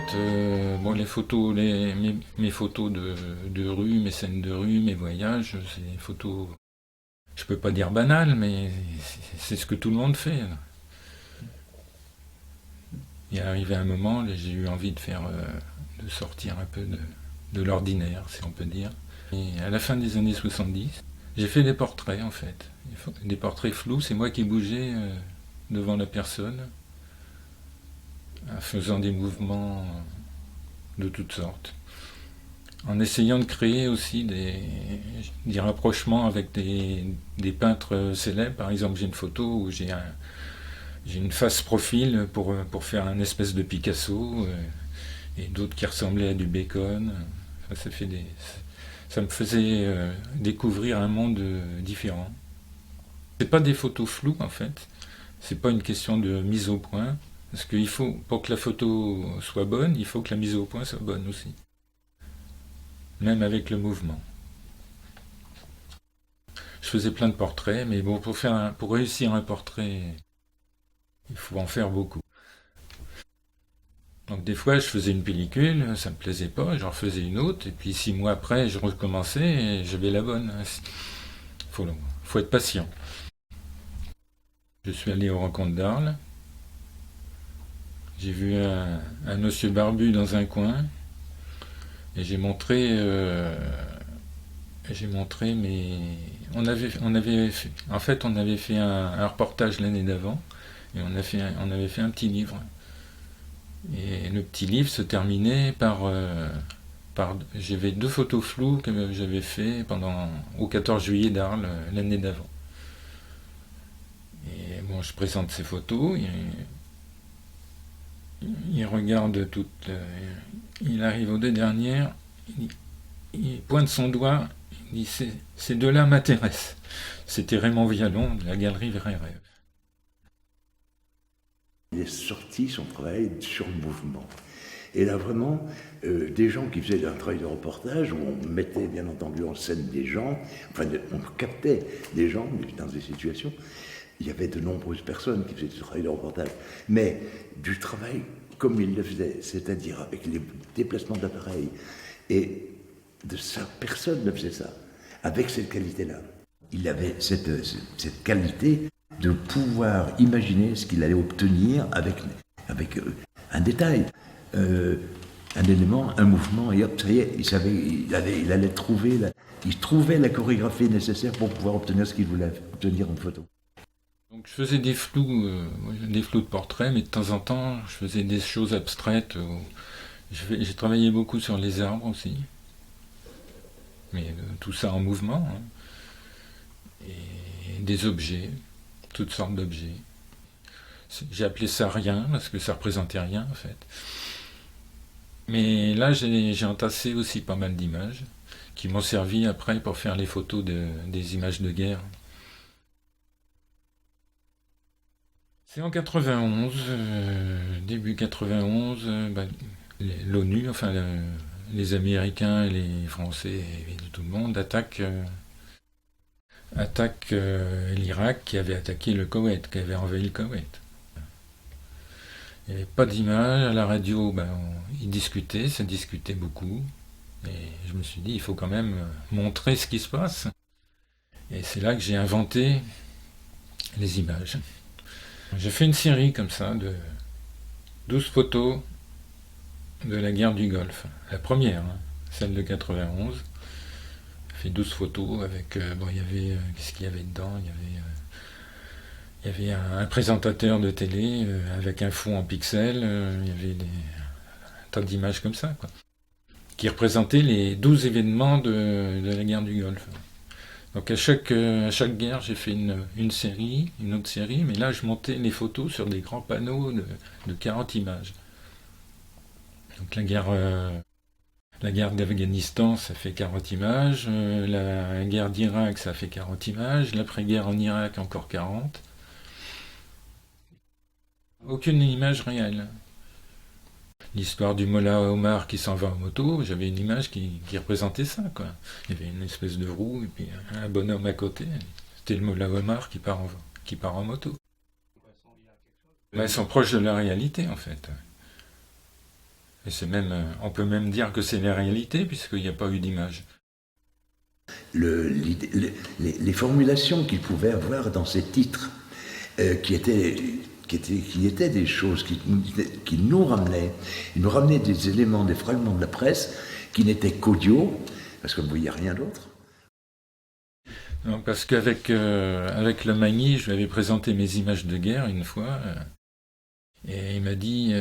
fait, bon, les photos, mes photos de rue, mes scènes de rue, mes voyages, c'est des photos, je peux pas dire banales, mais c'est ce que tout le monde fait. Il est arrivé un moment, j'ai eu envie de sortir un peu de l'ordinaire, si on peut dire. Et à la fin des années 70, j'ai fait des portraits en fait. Des portraits flous, c'est moi qui bougeais devant la personne, en faisant des mouvements de toutes sortes. En essayant de créer aussi des rapprochements avec des peintres célèbres. Par exemple, j'ai une photo où j'ai une face profil pour faire un espèce de Picasso et d'autres qui ressemblaient à du Bacon. Enfin, ça me faisait découvrir un monde différent. C'est pas des photos floues en fait. C'est pas une question de mise au point. Parce qu'il faut, pour que la photo soit bonne, il faut que la mise au point soit bonne aussi. Même avec le mouvement. Je faisais plein de portraits, mais bon, pour réussir un portrait, il faut en faire beaucoup. Donc des fois, je faisais une pellicule, ça me plaisait pas, j'en faisais une autre, et puis 6 mois après, je recommençais et j'avais la bonne. Faut, faut être patient. Je suis allé aux rencontres d'Arles. J'ai vu un monsieur barbu dans un coin, et j'ai montré, mais en fait, on avait fait un reportage l'année d'avant, et on avait fait un petit livre. Et le petit livre se terminait j'avais 2 photos floues que j'avais fait au 14 juillet d'Arles l'année d'avant. Et bon, je présente ces photos, il regarde toutes, il arrive aux 2 dernières, il pointe son doigt, il dit ces deux-là m'intéressent. C'était Raymond Vialon de la galerie Vrai Rêve. Il est sorti son travail sur le mouvement. Et là, vraiment, des gens qui faisaient un travail de reportage, où on mettait bien entendu en scène des gens, enfin, on captait des gens dans des situations. Il y avait de nombreuses personnes qui faisaient ce travail de reportage. Mais du travail comme il le faisait, c'est-à-dire avec les déplacements d'appareils, et de ça, personne ne faisait ça, avec cette qualité-là. Il avait cette qualité de pouvoir imaginer ce qu'il allait obtenir avec un détail, un élément, un mouvement, et hop, ça y est, il allait il trouvait la chorégraphie nécessaire pour pouvoir obtenir ce qu'il voulait obtenir en photo. Donc je faisais des flous de portraits, mais de temps en temps, je faisais des choses abstraites. J'ai travaillé beaucoup sur les arbres aussi, mais tout ça en mouvement, hein. Et des objets, toutes sortes d'objets. J'ai appelé ça rien, parce que ça représentait rien en fait. Mais là, j'ai entassé aussi pas mal d'images, qui m'ont servi après pour faire les photos des images de guerre. C'est en 91, début 91, l'ONU, enfin les Américains et les Français et tout le monde attaquent l'Irak qui avait attaqué le Koweït, qui avait envahi le Koweït. Il n'y avait pas d'image, à la radio, ils discutaient, ça discutait beaucoup. Et je me suis dit, il faut quand même montrer ce qui se passe. Et c'est là que j'ai inventé les images. J'ai fait une série comme ça de 12 photos de la guerre du Golfe. La première, hein, celle de 91. J'ai fait 12 photos avec. Il y avait. Qu'est-ce qu'il y avait dedans? Il y avait un présentateur de télé avec un fond en pixels. Il y avait un tas d'images comme ça, quoi, qui représentaient les 12 événements de la guerre du Golfe. Donc à chaque guerre, j'ai fait une série, une autre série, mais là je montais les photos sur des grands panneaux de 40 images. Donc la guerre d'Afghanistan, ça fait 40 images, la guerre d'Irak, ça fait 40 images, l'après-guerre en Irak, encore 40. Aucune image réelle. L'histoire du Mollah Omar qui s'en va en moto, j'avais une image qui représentait ça, quoi. Il y avait une espèce de roue et puis un bonhomme à côté. C'était le Mollah Omar qui part en moto. Ils sont proches de la réalité, en fait. Et c'est même, on peut même dire que c'est la réalité, puisqu'il n'y a pas eu d'image. Les formulations qu'il pouvait avoir dans ses titres, qui étaient des choses qui nous ramenaient. Il nous ramenait des éléments, des fragments de la presse qui n'étaient qu'audio, parce qu'on ne voyait rien d'autre. Non, parce qu'avec avec le Magny, je lui avais présenté mes images de guerre une fois, et il m'a dit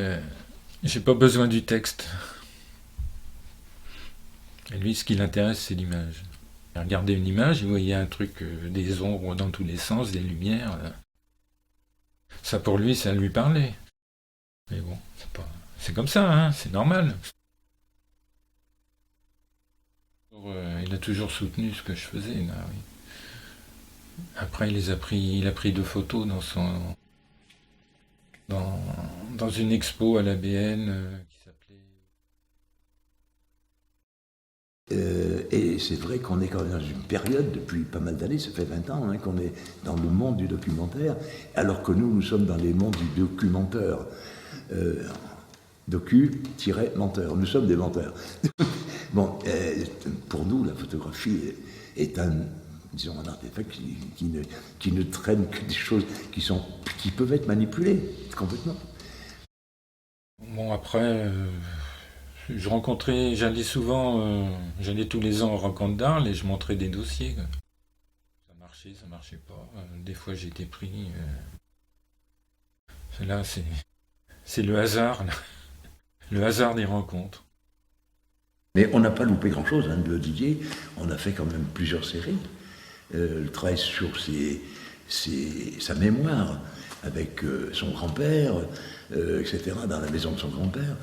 j'ai pas besoin du texte. Et lui, ce qui l'intéresse, c'est l'image. Il regardait une image, il voyait un truc, des ombres dans tous les sens, des lumières. Ça pour lui, ça lui parlait. Mais bon, c'est comme ça, hein, c'est normal. Il a toujours soutenu ce que je faisais, là, oui. Après, il a pris 2 photos dans une expo à l'ABN qui s'appelait. Et c'est vrai qu'on est quand même dans une période, depuis pas mal d'années, ça fait 20 ans, hein, qu'on est dans le monde du documentaire, alors que nous sommes dans les mondes du documenteur. Docu-menteur. Nous sommes des menteurs. Bon, pour nous, la photographie est un artefact qui ne traîne que des choses qui peuvent être manipulées complètement. Bon, après, j'allais tous les ans aux rencontres d'Arles et je montrais des dossiers, quoi. Ça marchait pas. Des fois, j'ai été pris. Là, c'est le hasard, là. Le hasard des rencontres. Mais on n'a pas loupé grand-chose, hein, de Didier. On a fait quand même plusieurs séries. Le travail sur sa mémoire avec son grand-père, etc., dans la maison de son grand-père.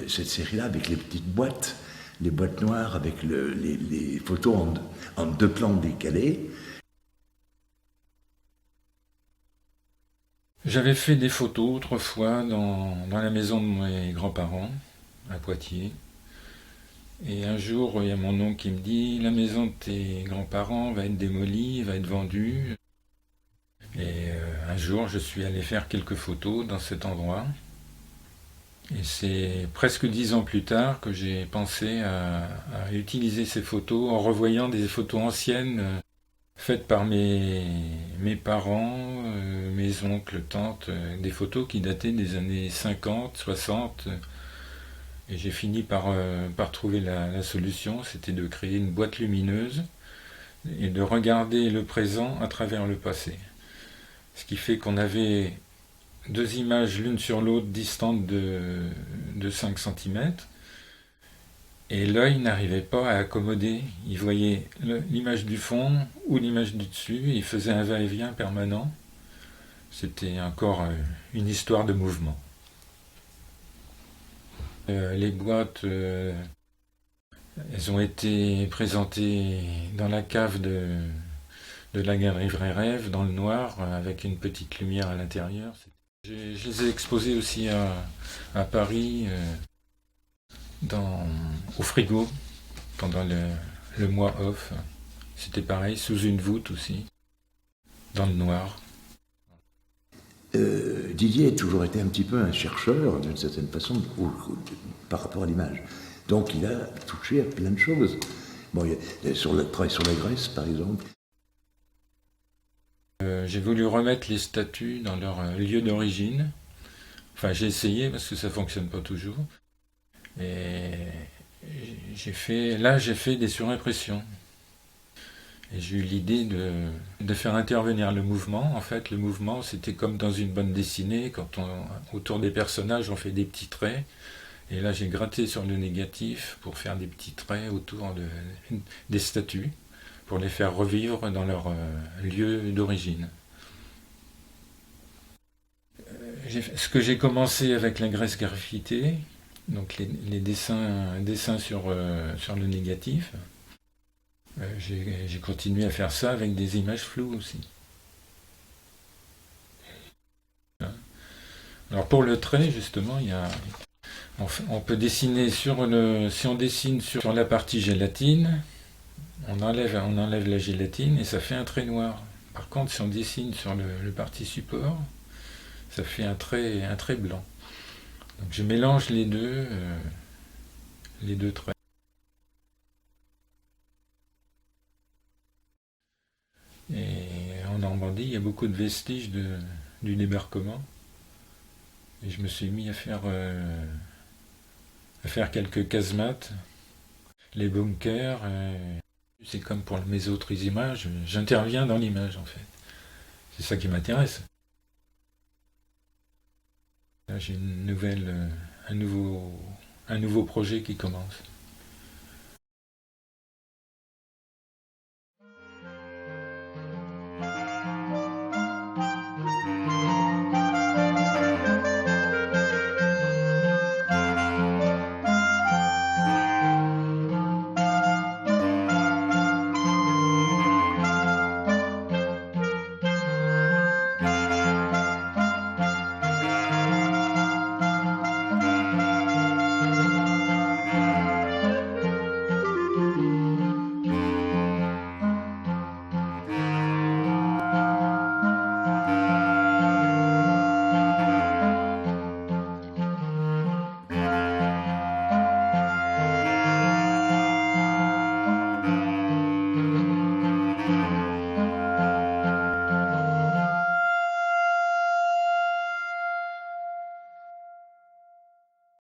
Cette série-là, avec les petites boîtes, les boîtes noires, avec les photos en 2 plans décalés. J'avais fait des photos autrefois dans la maison de mes grands-parents, à Poitiers. Et un jour, il y a mon oncle qui me dit la maison de tes grands-parents va être démolie, va être vendue. Et un jour, je suis allé faire quelques photos dans cet endroit. Et c'est presque 10 ans plus tard que j'ai pensé à utiliser ces photos en revoyant des photos anciennes faites par mes parents, mes oncles, tantes, des photos qui dataient des années 50, 60. Et j'ai fini par trouver la solution, c'était de créer une boîte lumineuse et de regarder le présent à travers le passé. Ce qui fait qu'on avait 2 images l'une sur l'autre distantes de 5 cm. Et l'œil n'arrivait pas à accommoder. Il voyait l'image du fond ou l'image du dessus, et il faisait un va-et-vient permanent. C'était encore une histoire de mouvement. Les boîtes, elles ont été présentées dans la cave de la galerie Vrai Rêve, dans le noir, avec une petite lumière à l'intérieur. Je les ai exposées aussi à Paris, au frigo, pendant le mois off. C'était pareil, sous une voûte aussi, dans le noir. Didier a toujours été un petit peu un chercheur, d'une certaine façon, par rapport à l'image. Donc il a touché à plein de choses. Bon, il y a sur le travail sur la Grèce, par exemple. J'ai voulu remettre les statues dans leur lieu d'origine. Enfin, j'ai essayé parce que ça fonctionne pas toujours. Et j'ai fait des surimpressions. Et j'ai eu l'idée de faire intervenir le mouvement. En fait, le mouvement, c'était comme dans une bande dessinée, quand autour des personnages, on fait des petits traits. Et là, j'ai gratté sur le négatif pour faire des petits traits autour des statues, pour les faire revivre dans leur lieu d'origine. Ce que j'ai commencé avec la Grèce graffitée, donc les dessins sur le négatif, j'ai continué à faire ça avec des images floues aussi. Alors pour le trait, justement, on peut dessiner si on dessine sur la partie gélatine, on enlève la gélatine et ça fait un trait noir. Par contre, si on dessine sur le parti support, ça fait un trait blanc. Donc je mélange les deux traits. Et en Normandie, il y a beaucoup de vestiges du débarquement. Et je me suis mis à faire quelques casemates, les bunkers. C'est comme pour mes autres images, j'interviens dans l'image en fait. C'est ça qui m'intéresse. Là, j'ai un nouveau projet qui commence.